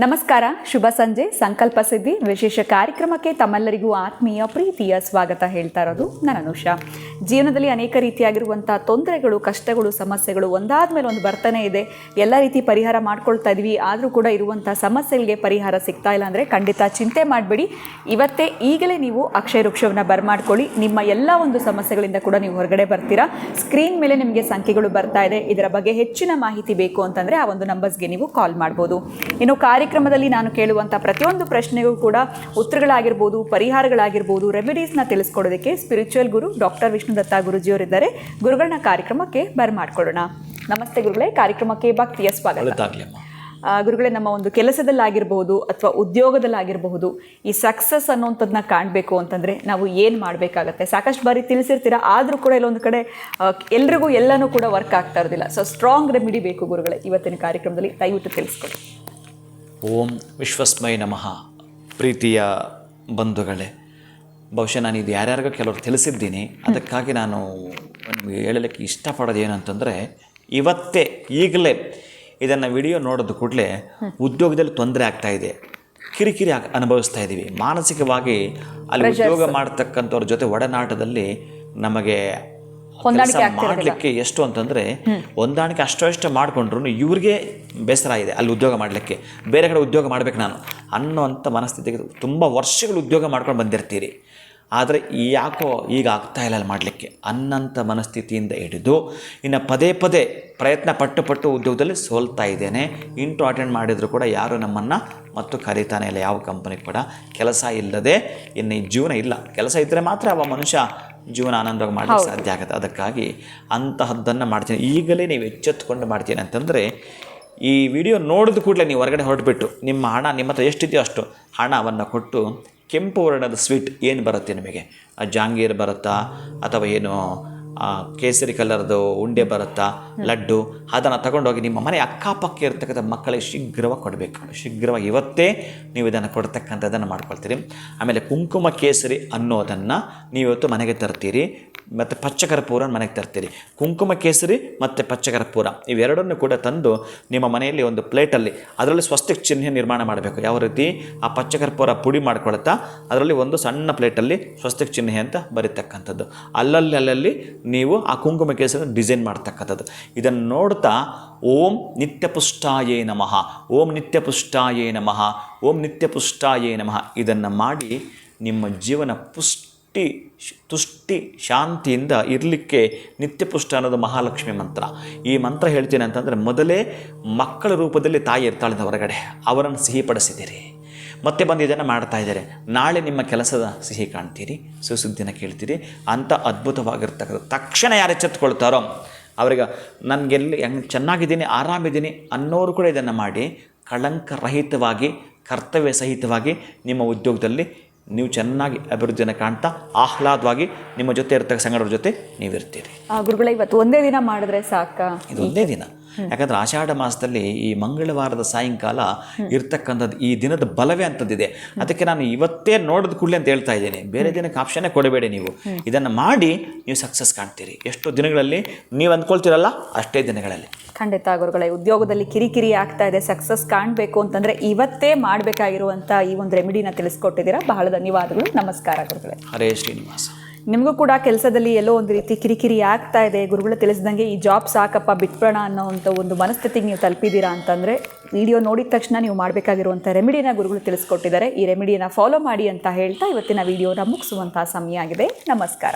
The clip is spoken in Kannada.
ನಮಸ್ಕಾರ, ಶುಭ ಸಂಜೆ. ಸಂಕಲ್ಪ ಸಿದ್ಧಿ ವಿಶೇಷ ಕಾರ್ಯಕ್ರಮಕ್ಕೆ ತಮ್ಮೆಲ್ಲರಿಗೂ ಆತ್ಮೀಯ ಪ್ರೀತಿಯ ಸ್ವಾಗತ ಹೇಳ್ತಾ ಇರೋದು ನಾನು ಅನುಷಾ. ಜೀವನದಲ್ಲಿ ಅನೇಕ ರೀತಿಯಾಗಿರುವಂಥ ತೊಂದರೆಗಳು, ಕಷ್ಟಗಳು, ಸಮಸ್ಯೆಗಳು ಒಂದಾದ ಮೇಲೆ ಒಂದು ಬರ್ತಾನೆ ಇದೆ. ಎಲ್ಲ ರೀತಿ ಪರಿಹಾರ ಮಾಡ್ಕೊಳ್ತಾ ಇದ್ವಿ, ಆದರೂ ಕೂಡ ಇರುವಂಥ ಸಮಸ್ಯೆಗಳಿಗೆ ಪರಿಹಾರ ಸಿಗ್ತಾ ಇಲ್ಲ ಅಂದರೆ ಖಂಡಿತ ಚಿಂತೆ ಮಾಡಬೇಡಿ. ಇವತ್ತೇ ಈಗಲೇ ನೀವು ಅಕ್ಷಯ ವೃಕ್ಷವನ್ನು ಬರ್ಮಾಡ್ಕೊಳ್ಳಿ. ನಿಮ್ಮ ಎಲ್ಲ ಒಂದು ಸಮಸ್ಯೆಗಳಿಂದ ಕೂಡ ನೀವು ಹೊರಗಡೆ ಬರ್ತೀರಾ. ಸ್ಕ್ರೀನ್ ಮೇಲೆ ನಿಮಗೆ ಸಂಖ್ಯೆಗಳು ಬರ್ತಾ ಇದೆ. ಇದರ ಬಗ್ಗೆ ಹೆಚ್ಚಿನ ಮಾಹಿತಿ ಬೇಕು ಅಂತಂದರೆ ಆ ಒಂದು ನಂಬರ್ಸ್ಗೆ ನೀವು ಕಾಲ್ ಮಾಡ್ಬೋದು. ಇನ್ನು ಕಾರ್ಯಕ್ರಮದಲ್ಲಿ ನಾನು ಕೇಳುವಂಥ ಪ್ರತಿಯೊಂದು ಪ್ರಶ್ನೆಗೂ ಕೂಡ ಉತ್ತರಗಳಾಗಿರ್ಬೋದು, ಪರಿಹಾರಗಳಾಗಿರ್ಬೋದು, ರೆಮಿಡೀಸ್ನ ತಿಳಿಸ್ಕೊಡೋದಕ್ಕೆ ಸ್ಪಿರಿಚುವಲ್ ಗುರು ಡಾಕ್ಟರ್ ವಿಷ್ಣುದತ್ತ ಗುರುಜಿಯವರಿದ್ದಾರೆ. ಗುರುಗಳನ್ನ ಕಾರ್ಯಕ್ರಮಕ್ಕೆ ಬರ್ಮಾಡ್ಕೊಳ್ಳೋಣ. ನಮಸ್ತೆ ಗುರುಗಳೇ, ಕಾರ್ಯಕ್ರಮಕ್ಕೆ ಭಕ್ತಿಯ ಸ್ವಾಗತ. ಗುರುಗಳೇ, ನಮ್ಮ ಒಂದು ಕೆಲಸದಲ್ಲಾಗಿರ್ಬೋದು ಅಥವಾ ಉದ್ಯೋಗದಲ್ಲಾಗಿರಬಹುದು, ಈ ಸಕ್ಸಸ್ ಅನ್ನೋಂಥದ್ದನ್ನ ಕಾಣಬೇಕು ಅಂತಂದರೆ ನಾವು ಏನು ಮಾಡಬೇಕಾಗತ್ತೆ? ಸಾಕಷ್ಟು ಬಾರಿ ತಿಳಿಸಿರ್ತೀರ, ಆದರೂ ಕೂಡ ಇಲ್ಲೊಂದು ಕಡೆ ಎಲ್ರಿಗೂ ಎಲ್ಲನೂ ಕೂಡ ವರ್ಕ್ ಆಗ್ತಾ ಇರೋದಿಲ್ಲ. ಸೊ ಸ್ಟ್ರಾಂಗ್ ರೆಮಿಡಿ ಬೇಕು ಗುರುಗಳೇ, ಇವತ್ತಿನ ಕಾರ್ಯಕ್ರಮದಲ್ಲಿ ದಯವಿಟ್ಟು ತಿಳಿಸ್ಕೊಡಿ. ಓಂ ವಿಶ್ವಸ್ಮೈ ನಮಃ. ಪ್ರೀತಿಯ ಬಂಧುಗಳೇ, ಬಹುಶಃ ನಾನು ಇದು ಯಾರ್ಯಾರಿಗೂ ಕೆಲವರು ತಿಳಿಸಿದ್ದೀನಿ. ಅದಕ್ಕಾಗಿ ನಾನು ನಿಮಗೆ ಹೇಳಲಿಕ್ಕೆ ಇಷ್ಟಪಡೋದು ಏನಂತಂದರೆ, ಇವತ್ತೇ ಈಗಲೇ ಇದನ್ನು ವಿಡಿಯೋ ನೋಡೋದು ಕೂಡಲೇ ಉದ್ಯೋಗದಲ್ಲಿ ತೊಂದರೆ ಆಗ್ತಾಯಿದೆ, ಕಿರಿಕಿರಿ ಅನುಭವಿಸ್ತಾ ಇದ್ದೀವಿ. ಮಾನಸಿಕವಾಗಿ ಅಲ್ಲಿ ಉದ್ಯೋಗ ಮಾಡ್ತಕ್ಕಂಥವ್ರ ಜೊತೆ ಒಡನಾಟದಲ್ಲಿ ನಮಗೆ ಮಾಡಲಿಕ್ಕೆ ಎಷ್ಟು ಅಂತಂದರೆ ಹೊಂದಾಣಿಕೆ ಅಷ್ಟು ಮಾಡಿಕೊಂಡ್ರು ಇವ್ರಿಗೆ ಬೇಸರ ಇದೆ ಅಲ್ಲಿ ಉದ್ಯೋಗ ಮಾಡಲಿಕ್ಕೆ, ಬೇರೆ ಕಡೆ ಉದ್ಯೋಗ ಮಾಡಬೇಕು ನಾನು ಅನ್ನೋವಂಥ ಮನಸ್ಥಿತಿಗೆ ತುಂಬ ವರ್ಷಗಳು ಉದ್ಯೋಗ ಮಾಡ್ಕೊಂಡು ಬಂದಿರ್ತೀರಿ. ಆದರೆ ಯಾಕೋ ಈಗ ಆಗ್ತಾಯಿಲ್ಲ ಅಲ್ಲಿ ಮಾಡಲಿಕ್ಕೆ ಅನ್ನೋಂಥ ಮನಸ್ಥಿತಿಯಿಂದ ಹಿಡಿದು ಇನ್ನು ಪದೇ ಪದೇ ಪ್ರಯತ್ನ ಪಟ್ಟು ಉದ್ಯೋಗದಲ್ಲಿ ಸೋಲ್ತಾ ಇದ್ದೇನೆ. ಇಂಟು ಅಟೆಂಡ್ ಮಾಡಿದರೂ ಕೂಡ ಯಾರೂ ನಮ್ಮನ್ನು ಮತ್ತು ಕರೀತಾನೆ ಇಲ್ಲ. ಯಾವ ಕಂಪನಿ ಕೂಡ ಕೆಲಸ ಇಲ್ಲದೆ ಇನ್ನು ಈ ಜೀವನ ಇಲ್ಲ. ಕೆಲಸ ಇದ್ದರೆ ಮಾತ್ರ ಅವ ಮನುಷ್ಯ ಜೀವನ ಆನಂದವಾಗಿ ಮಾಡಲಿಕ್ಕೆ ಸಾಧ್ಯ ಆಗುತ್ತೆ. ಅದಕ್ಕಾಗಿ ಅಂತಹದ್ದನ್ನು ಮಾಡ್ತೀನಿ. ಈಗಲೇ ನೀವು ಎಚ್ಚೆತ್ತುಕೊಂಡು ಮಾಡ್ತೀನಿ ಅಂತಂದರೆ, ಈ ವಿಡಿಯೋ ನೋಡಿದ ಕೂಡಲೇ ನೀವು ಹೊರಗಡೆ ಹೊರಟುಬಿಟ್ಟು ನಿಮ್ಮ ಹಣ ನಿಮ್ಮ ಹತ್ರ ಎಷ್ಟಿದೆಯೋ ಅಷ್ಟು ಹಣವನ್ನು ಕೊಟ್ಟು ಕೆಂಪು ವರ್ಣದ ಸ್ವೀಟ್ ಏನು ಬರುತ್ತೆ ನಿಮಗೆ, ಜಾಂಗೀರ್ ಬರುತ್ತಾ ಅಥವಾ ಏನು ಕೇಸರಿ ಕಲರ್ದು ಉಂಡೆ ಬರುತ್ತಾ, ಲಡ್ಡು, ಅದನ್ನು ತಗೊಂಡೋಗಿ ನಿಮ್ಮ ಮನೆ ಅಕ್ಕಪಕ್ಕ ಇರ್ತಕ್ಕಂಥ ಮಕ್ಕಳಿಗೆ ಶೀಘ್ರವಾಗಿ ಕೊಡಬೇಕು. ಶೀಘ್ರವಾಗಿ ಇವತ್ತೇ ನೀವು ಇದನ್ನು ಕೊಡ್ತಕ್ಕಂಥದ್ದನ್ನು ಮಾಡ್ಕೊಳ್ತೀರಿ. ಆಮೇಲೆ ಕುಂಕುಮ ಕೇಸರಿ ಅನ್ನೋದನ್ನು ನೀವು ಇವತ್ತು ಮನೆಗೆ ತರ್ತೀರಿ, ಮತ್ತು ಪಚ್ಚಕರ್ಪೂರ ಮನೆಗೆ ತರ್ತೀರಿ. ಕುಂಕುಮ ಕೇಸರಿ ಮತ್ತು ಪಚ್ಚಕರ್ಪೂರ ಇವೆರಡನ್ನು ಕೂಡ ತಂದು ನಿಮ್ಮ ಮನೆಯಲ್ಲಿ ಒಂದು ಪ್ಲೇಟಲ್ಲಿ ಅದರಲ್ಲಿ ಸ್ವಸ್ತಿಕ್ ಚಿಹ್ನೆ ನಿರ್ಮಾಣ ಮಾಡಬೇಕು. ಯಾವ ರೀತಿ ಆ ಪಚ್ಚಕರ್ಪೂರ ಪುಡಿ ಮಾಡ್ಕೊಳ್ತಾ ಅದರಲ್ಲಿ ಒಂದು ಸಣ್ಣ ಪ್ಲೇಟಲ್ಲಿ ಸ್ವಸ್ತಿಕ್ ಚಿಹ್ನೆ ಅಂತ ಬರೀತಕ್ಕಂಥದ್ದು. ಅಲ್ಲಲ್ಲಿ ನೀವು ಆ ಕುಂಕುಮ ಕೇಸರಿ ಡಿಸೈನ್ ಮಾಡ್ತಕ್ಕಂಥದ್ದು. ಇದನ್ನು ನೋಡ್ತಾ ಓಂ ನಿತ್ಯಪುಷ್ಟಾಯೇ ನಮಃ, ಓಂ ನಿತ್ಯಪುಷ್ಟಾಯೇ ನಮಃ, ಓಂ ನಿತ್ಯಪುಷ್ಟಾಯೇ ನಮಃ ಇದನ್ನು ಮಾಡಿ ನಿಮ್ಮ ಜೀವನ ತುಷ್ಟಿ ಶಾಂತಿಯಿಂದ ಇರಲಿಕ್ಕೆ ನಿತ್ಯಪುಷ್ಟ ಅನ್ನೋದು ಮಹಾಲಕ್ಷ್ಮಿ ಮಂತ್ರ. ಈ ಮಂತ್ರ ಹೇಳ್ತೀನಿ ಅಂತಂದರೆ, ಮೊದಲೇ ಮಕ್ಕಳ ರೂಪದಲ್ಲಿ ತಾಯಿ ಇರ್ತಾಳೆ ಹೊರಗಡೆ, ಅವರನ್ನು ಸಿಹಿಪಡಿಸಿದ್ದೀರಿ, ಮತ್ತೆ ಬಂದು ಇದನ್ನು ಮಾಡ್ತಾ ಇದ್ದಾರೆ. ನಾಳೆ ನಿಮ್ಮ ಕೆಲಸದ ಸಿಹಿ ಕಾಣ್ತೀರಿ, ಸುಸುದ್ದಿನ ಕೇಳ್ತೀರಿ. ಅಂಥ ಅದ್ಭುತವಾಗಿರ್ತಕ್ಕಂಥ ತಕ್ಷಣ ಯಾರು ಎಚ್ಚೆತ್ತುಕೊಳ್ತಾರೋ ಅವರಿಗೆ ನನಗೆಲ್ಲಿ ಚೆನ್ನಾಗಿದ್ದೀನಿ, ಆರಾಮಿದ್ದೀನಿ ಅನ್ನೋರು ಕೂಡ ಇದನ್ನು ಮಾಡಿ ಕಳಂಕರಹಿತವಾಗಿ, ಕರ್ತವ್ಯ ಸಹಿತವಾಗಿ ನಿಮ್ಮ ಉದ್ಯೋಗದಲ್ಲಿ ನೀವು ಚೆನ್ನಾಗಿ ಅಭಿವೃದ್ಧಿಯನ್ನು ಕಾಣ್ತಾ ಆಹ್ಲಾದವಾಗಿ ನಿಮ್ಮ ಜೊತೆ ಇರ್ತಕ್ಕ ಸಂಗಡರ ಜೊತೆ ನೀವಿರ್ತೀರಿ. ಗುರುಗಳೇ, ಇವತ್ತು ಒಂದೇ ದಿನ ಮಾಡಿದ್ರೆ ಸಾಕಾ? ಇದು ಒಂದೇ ದಿನ. ಯಾಕಂದರೆ ಆಷಾಢ ಮಾಸದಲ್ಲಿ ಈ ಮಂಗಳವಾರದ ಸಾಯಂಕಾಲ ಇರ್ತಕ್ಕಂಥದ್ದು ಈ ದಿನದ ಬಲವೇ ಅಂಥದ್ದಿದೆ. ಅದಕ್ಕೆ ನಾನು ಇವತ್ತೇ ನೋಡಿದ ಕೂಡಲೇ ಅಂತ ಹೇಳ್ತಾ ಇದ್ದೀನಿ. ಬೇರೆ ದಿನಕ್ಕೆ ಆಪ್ಷನ್ನೇ ಕೊಡಬೇಡಿ. ನೀವು ಇದನ್ನು ಮಾಡಿ ನೀವು ಸಕ್ಸಸ್ ಕಾಣ್ತೀರಿ. ಎಷ್ಟು ದಿನಗಳಲ್ಲಿ ನೀವು ಅಂದ್ಕೊಳ್ತೀರಲ್ಲ ಅಷ್ಟೇ ದಿನಗಳಲ್ಲಿ. ಖಂಡಿತ ಗುರುಗಳೇ, ಉದ್ಯೋಗದಲ್ಲಿ ಕಿರಿಕಿರಿ ಆಗ್ತಾ ಇದೆ, ಸಕ್ಸಸ್ ಕಾಣಬೇಕು ಅಂತಂದರೆ ಇವತ್ತೇ ಮಾಡಬೇಕಾಗಿರುವಂಥ ಈ ಒಂದು ರೆಮಿಡಿನ ತಿಳಿಸ್ಕೊಟ್ಟಿದ್ದೀರಾ. ಬಹಳ ಧನ್ಯವಾದಗಳು. ನಮಸ್ಕಾರ ಗುರುಗಳೇ. ಹರೇ ಶ್ರೀನಿವಾಸ. ನಿಮಗೂ ಕೂಡ ಕೆಲಸದಲ್ಲಿ ಎಲ್ಲೋ ಒಂದು ರೀತಿ ಕಿರಿಕಿರಿ ಆಗ್ತಾ ಇದೆ, ಗುರುಗಳು ತಿಳಿಸಿದಂಗೆ ಈ ಜಾಬ್ ಸಾಕಪ್ಪ ಬಿಟ್ಬಿಡೋಣ ಅನ್ನೋವಂಥ ಒಂದು ಮನಸ್ಥಿತಿಗೆ ನೀವು ತಲುಪಿದ್ದೀರಾ ಅಂತಂದರೆ ವಿಡಿಯೋ ನೋಡಿದ ತಕ್ಷಣ ನೀವು ಮಾಡಬೇಕಾಗಿರುವಂಥ ರೆಮಿಡಿನ ಗುರುಗಳು ತಿಳಿಸ್ಕೊಟ್ಟಿದ್ದಾರೆ. ಈ ರೆಮಿಡಿಯನ್ನು ಫಾಲೋ ಮಾಡಿ ಅಂತ ಹೇಳ್ತಾ ಇವತ್ತಿನ ವಿಡಿಯೋನ ಮುಗಿಸುವಂಥ ಸಮಯ ಆಗಿದೆ. ನಮಸ್ಕಾರ.